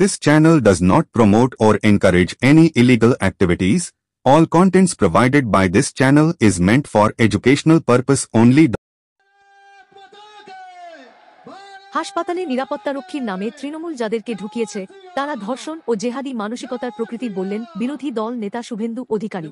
This channel does not promote or encourage any illegal activities. All contents provided by this channel is meant for educational purpose only. হাসপাতালে নিরাপত্তারক্ষীর নামে তৃণমূল যাদেরকে ঢুকিয়েছে তারা ধর্ষণ ও জেহাদি মানসিকতার প্রকৃতির বললেন বিরোধী দল নেতা শুভেন্দু অধিকারী।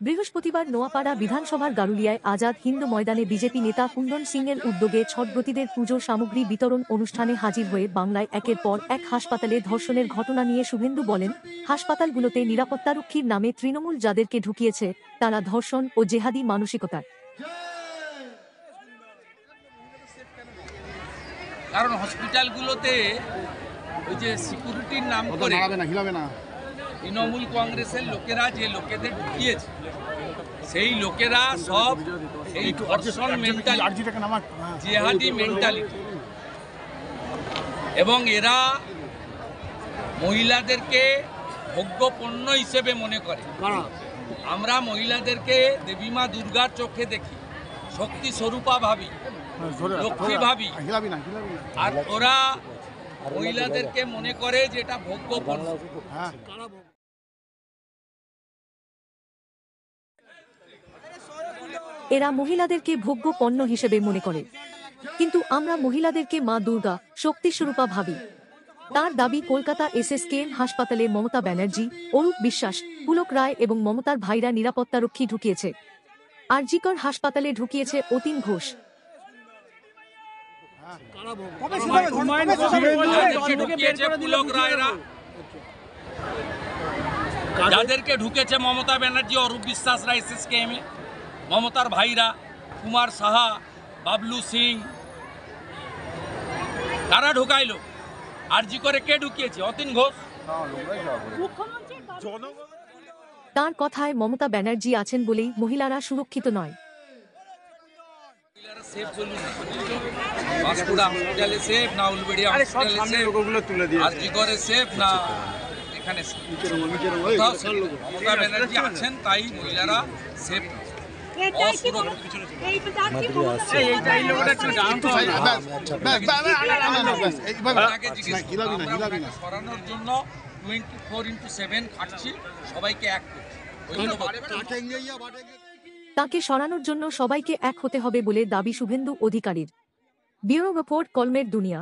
বৃহস্পতিবার নোয়াপাড়া বিধানসভার গারুলিয়ায় আজাদ হিন্দ ময়দানে বিজেপি নেতা কুন্দন সিংয়ের উদ্যোগে ছটব্রতীদের পুজোর সামগ্রী বিতরণ অনুষ্ঠানে হাজির হয়ে বাংলায় একের পর এক হাসপাতালে ধর্ষণের ঘটনা নিয়ে শুভেন্দু বলেন, হাসপাতালগুলোতে নিরাপত্তারক্ষীর নামে তৃণমূল যাদেরকে ঢুকিয়েছে তারা ধর্ষণ ও জেহাদি মানসিকতার। কারণ হসপিটালগুলোতে ওই যে সিকিউরিটির নাম করে তৃণমূল কংগ্রেসের লোকেরা যে লোকেদের ঢুকিয়েছে সেই লোকেরা সব এই ধর্ষণ মেন্টালিটি, জিহাদি মেন্টালিটি, এবং এরা মহিলাদেরকে ভোগ্য পণ্য হিসেবে মনে করে। আমরা মহিলাদেরকে দেবী মা দুর্গার চোখে দেখি, শক্তি স্বরূপা ভাবি, লক্ষ্মী ভাবি, আর ওরা মহিলাদেরকে মনে করে যে এটা ভোগ্য পণ্য। এরা মহিলাদেরকে ভোগ্য পণ্য হিসেবে মনে করে, কিন্তু আমরা মহিলাদেরকে মা দুর্গা, শক্তিস্বরূপা ভাবি। তার দাবি, কলকাতা এসএসকেএম হাসপাতালে মমতা ব্যানার্জি, অরূপ বিশ্বাস, পুলক রায় এবং মমতার ভাইরা নিরাপত্তারক্ষী ঢুকিয়েছে। আরজিকর হাসপাতালে ঢুকিয়েছে অতীন ঘোষ। যাদেরকে ঢুকেছে মমতা ব্যানার্জি, অরূপ বিশ্বাসরা এসএসকেএম এ, মমতার ভাইরা কুমার সাহা, বাবলু সিং, কারা ঢুকাইলো? আরজি করে কে ঢুকিয়েছে? অতীন ঘোষ। তার কথায় মমতা ব্যানার্জি আছেন বলেই মহিলারা সুরক্ষিত নয়। মমতা ব্যানার্জি আছেন তাই মহিলারা সেফ। সরানোর জন্য 24/7 খাটছি, সবাইকে এক তাকে সরানোর জন্য সবাইকে এক হতে হবে বলে দাবি শুভেন্দু অধিকারীর। ব্যুরো রিপোর্ট, কলমের দুনিয়া।